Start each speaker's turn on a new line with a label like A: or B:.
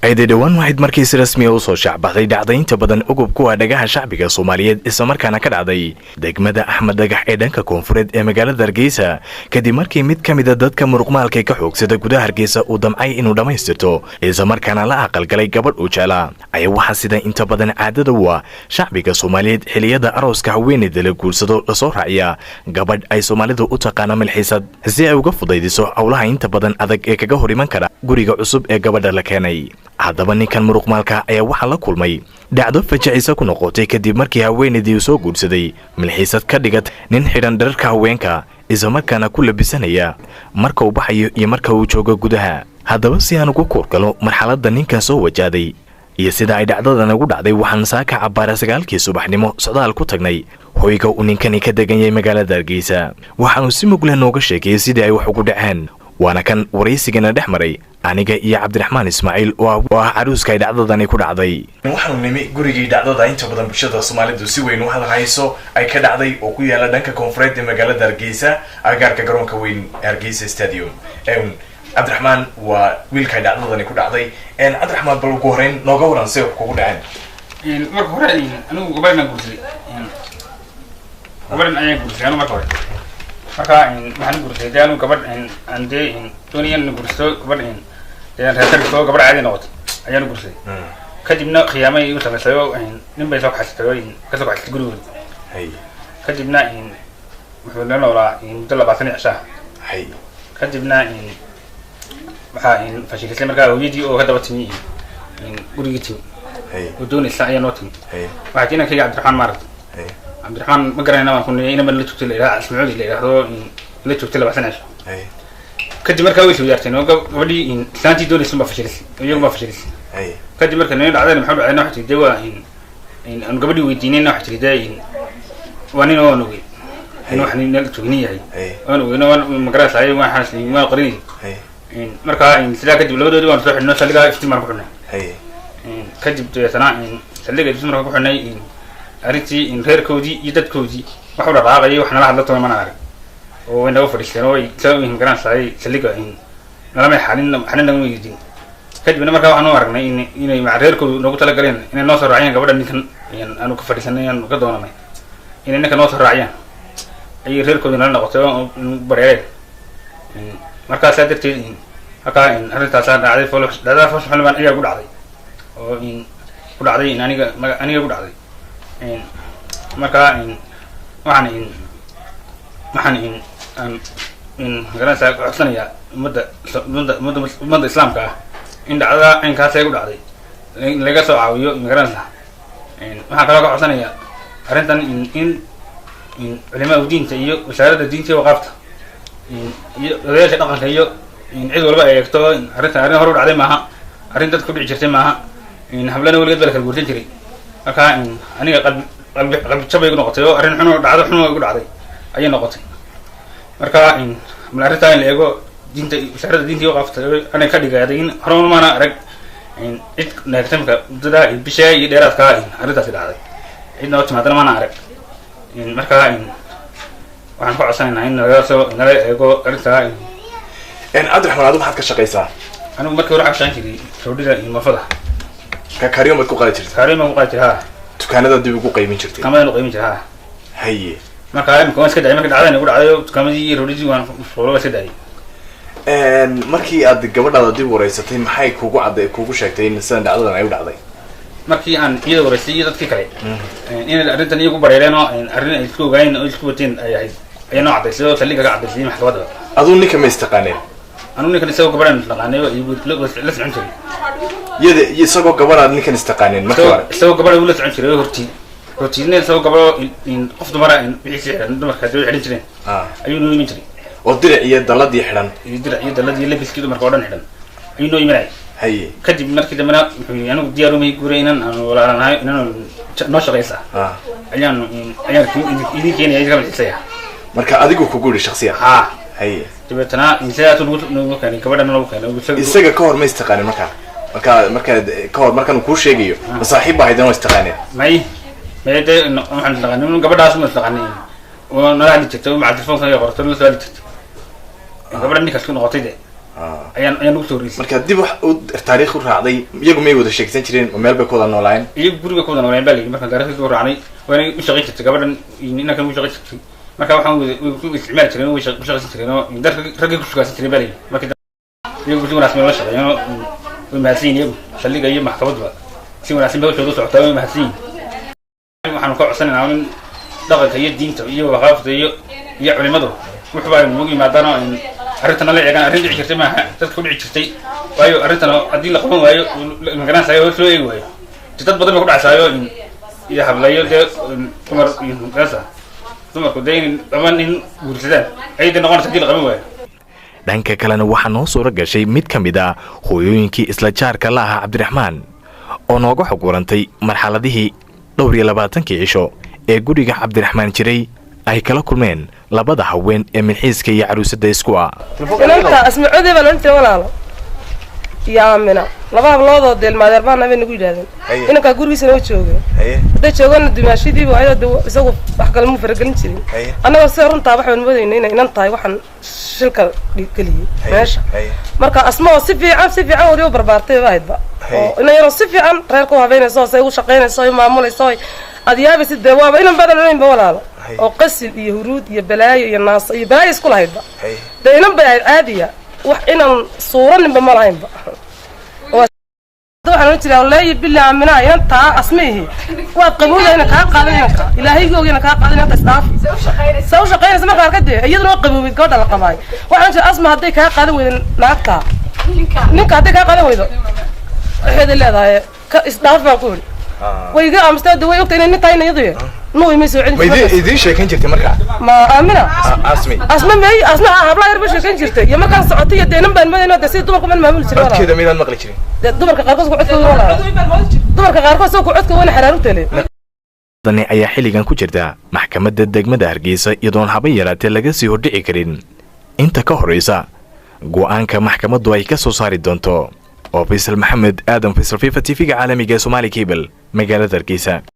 A: ayday dhowaan waxayd markii si rasmi ah u soo shaacbaxday dhacdaynta badan ogub kuwa dhagaha shacbiga Soomaaliyeed isla markaana ka dhacday degmada Axmed Dhagax ee dhanka koonfureed ee magaalada Hargeysa kadib markii mid ka mid ah dadka muruqmaalka ka xoogsada gudaha Hargeysa uu damcay inuu dhamaystirto isla markaana la aqal galay gabadh uu jeclaa ayaa waxa sida inta badan caadada u ah shacbiga Soomaaliyeed xiliyada arooska haweeneyda la guursado la soo raaciya gabadh ay Soomaalidu u taqaan milxiisad si ay uga fudaydiso hawlaha inta badan adag ee kaga hor iman kara guriga cusub ee gabadha la keenay. haddaba ninkan muruqmaalka ayaa waxa la kulmay dhacdo fajacisa ku noqotay kadib markii haweeneydii soo guursaday milxiisad ka dhigat nin xidhan dharka haweenka isla markaana ku labisanaya marka uu baxayo iyo marka uu joogo gudaha. haddaba si aan ugu koorgalo marxaladda ninkan soo wajahday iyo sida ay dhacdadan ugu dhacday waxaan saaka cabbaara 9kii subaxnimo socdaal ku tagnay hoyga uu ninkani ka degan yahay magaalada Hargeysa. waxaanu si mug leh nooga sheegay sidii ay wax ugu dhaceen waana kan waraysigana dhex maray aniga iyo Cabdiraxmaan Ismaaciil oo ah caruuska dhacdadani ku dhacday. waxaanu nimi gurigii dhacdada inta badan bulshada Soomaalidu si weyn u hadalhayso ay ka dhacday oo ku yaala dhanka koonfureed ee magaalada Hargeysa agaarka garoonka weyn Hargeysa Stadium. Cabdiraxmaan waa wiilka dhacdadani ku dhacday. Cabdiraxmaan bal ugu horeyn nooga waran sida kugu dhaceen.
B: marka hore anigu gabadhan guursaday marka hore waxaan guursaday anigu gabadh aan doonayaan guursato gabadh reerkayga gabadh caadi noqotay ayaan guursaday kadibna khiyaamay igu samaysay nin bay soo kaxaysatay ka soo kaxaysatay gurigooda kadibna wuxuu la noolaa muddo 20 cisho kadibna waxaa fashilistay markaa hooyadii oo ka daba timi gurigii timi oo doonaysa ayaa noo timi waxaa tii inankayga Cabdiraxmaan maaragtay Cabdiraxmaan ma garanayna waan kunay inama la joogtay la Ismaaciil la yiraahdo la joogtay 20 cisho kadib markaa way soo yaarteen oo gabadhii islaantii doonaysa ma fashilisay iyagu ma fashilisay kadib markaa nin dhacday maxaa dhacay waxa tii dawaa aan gabadhii weydiinayna waxa tii day waa nin oo nuugay wax nin la joogni yahay oo ma garanaysa waa xasli ma qarin markaa sida kadib labadoodii waan soo xidhnay saliga iftiimar ku xidhnay kadib deetana saliga iftiimar ku xidhnay arintii reerkoodii iyo dadkoodii wax u dhaqaaqay waxna la hadla toona arag oo inay fadhiisteen oo ay saawiin garanayay saliga nalama xalin ma yidin kadibna markaa waxaan u aragnay inay reerkoodu nagu tala galeen inay noo soo raaciyaan gabadha ninkan aanu ka fadhiisanay aan ka doonanay inay ninkan noo soo raaciyaan ay reerkoodu nala noqotay oo bareereen markaa saa darteed halkaa arrintaas dhacday foosh xulman ayaa ku dhacday oo ku dhacday aniga ku dhacday markaa waxaan garanaysaa codsanaya ummadda islaamka ah in dhacdada aynkaas ay ku dhacday laga soo caawiyo magaranaysaa waxaan kaloo ka codsanaya arrintan in culimaa diinta iyo wasaaradda diinta iyo waqaafta iyo odayaasha dhaqanka iyo cid walba ay eegto arrintan arrin hore u dhacday maaha arrin dadka ku dhici jirtay maaha hablana weligeed baa la kala guursan jiray markaa aniga qalbi jabay igu noqotay oo arrin xun dhacdo xun igu dhacday ayay noqotay markaa mal arrintaa in la eego diinta wasaaradda diinta iyo waqaafta anay ka dhigaaday in horumar maana arag cid naagtamka muddada bisha iyo dheeraadkaa arrintaasi dhacday cidna oo timaadana maana arag markaa waxaan ku codsanaynaa in nala eego arrintaa.
A: Cabdiraxmaan adigu maxaad ka shaqaysaa?
B: anigu markii hore waxaan jiray roodhida iyo mafada
A: kariyo ma ku qaadi jirtay?
B: kariyo ma ku qaadi jiray
A: dukaanada dib ugu qiimin jirtay?
B: dukaamada la qiimin jiray
A: haye
B: markaa imika waan iska dhacay markii dhacdayna ugu dhacday dukaamadii iyo roodhidii waan fuulay iska dhacay.
A: markii aad gabadhaada dib wareysatay maxay kugu sheegtay in sidan dhacdadan ay u dhacday?
B: markii aan iyada wareysay iyo dadkii kale in arrintan iyagu bareereen oo arrin ay isku ogaayeen oo isku wateen ay ahayd ayaa noo cadaysay oo saldhigga ka cadaysay maxkamadda.
A: aduu ninka ma istaqaaneen?
B: anigu ninkan isagoo gabadhan istaqaanay oo la socon jiray
A: isagoo gabadhaad ninkan istaqaaneen markii hore?
B: isagoo gabadha ula socon jiray hortiidna isagoo gabadho qof dumara wixii xidhan dumarkaasi way xidhan jireen ayuu noo iman jiray
A: oo dirac iyo dalladii xidhan
B: dirac iyo dalladii labiskii dumarka oo dhan xidhan ayuu noo imanayay.
A: haye
B: kadib markii dambena wuxuu yidhi anigu diyaarumay guuray inaan aanu walaalanahay inaan noo shaqaysa ayaan idin keenaya idinka malxisaya.
A: marka adigu kugu yidhi shaksiyan? haye
B: dabeetana sidaasuu nagu keenay gabadhana nagu keenay.
A: isaga ka hor ma istaqaanin markaa ka hor markaan kuu sheegayo ma saaxiib baa haydana waa istaqaaneen?
B: may de waxaan istaqaanin gabadhaas ma istaqaanin oo nala hadli jirtay maca telefoonka qorto nala soo hadli jirtay gabadha ninkaas ku noqotay de ayaan ugu soo horeysay
A: marka dib wax taariikh u raacday iyagu may wada sheegsan jireen meel bay ku wada noolaan
B: iyagu guriga ku wada noolaan baa marka taariikhdu raacnay waana u shaqeyn jirtay gabadhan inankan u shaqeyn jirtay marka waxaan u isticmaali jireen oo shaqeyn jireen oo dadka ragga ku shaqeyn jireen baa marka iyagu si wanaagsan loo shaqeeyo oo mahadsan iyagu shalliga iyo maxkamadba si wanaagsan bay u soo socotay oo mahadsan waxaan ka codsanaynaa in dhaqanka iyo diinta iyo waqaafta iyo culimadu wuxuu baa ugu yimaadaan arrintan la eegan arrin dhici jirtay maaha dadku dhici jirtay waayo arrintan haddii la qaban waayo magaranaysayo soo eegi waayo dad badan ku dhacsaayo iyo hablayo dee dumar iyo gaasa dumarku dee dhamaan in guursadaan ayay noqonaysa haddii la qaban waayo
A: dhanka kalena waxaa noo suura gashay mid ka mid ah hooyooyinkii isla jaarka la ahaa cabdiraxmaan oo nooga xog warantay marxaladihii 22 cisho ee guriga cabdiraxmaan jiray ay kala kulmeen labada haween ee milxiiska iyo caruusada isku ah
C: inanta asmacuudi baan inta walaalo yaamina laba hablood deelmaadeer baan nabi nagu yiraahdeen inanka gurigiisa noo joogay haday joogan dimaashidii baa ayada isagu wax kale mu faragelin jirin anaga si runta waxaan moodayna inay inan tahay waxaan shilka galiyay meesha marka asmaa si fiican wadi u barbaartay baayba oo inay yaro si fiican reerku habeynayso say u shaqeynayso ay maamulayso adiyaabi si dawaaba inan badan inay walaalo oo qasil iyo huruud iyo balaayo iyo naas iyo balaayo isku lahaydba deelan bay caadiya wax inaan suuranba ma lahaynba waxaan jiraa wallahi billahi amina inta asmihi waa qaboodayna ka qaadanayna ilaahaygoogina ka qaadanayna staff soo shaqeynaysa markaa ka dee iyaduna qaboobid gabadha la qabaay waxaan jiraa asma haday ka qaadan weydo naagta ninka haday ka qaadan weydo waxay leedahay ka staff baan ku yiri wayga amstad way ogtay inay tahay iyadu noo imay soo celin
A: ma idin sheekan jirtay markaa
C: ma amina asma habla yar baa sheekan jirtay iyo markaan socotay iyo deenan baan madayna si dumarku man maamul jiray
A: codkeeda meelaan maqli jirin
C: dumarka qaarkood ku codkooda walaal dumarka qaarkood soo ku codkooda wana xaraar u tale
A: dani ayaa xiligan ku jirta maxkamadda degmada Hargeysa iyadoon haba yaraatee laga sii hordhici karin inta ka horeysa go'aanka maxkamaddu ay ka soo saari doonto oo Faisal Maxamed Aadan Faisal FIFA TV-ga caalamiga Somali Cable magaalada Hargeysa.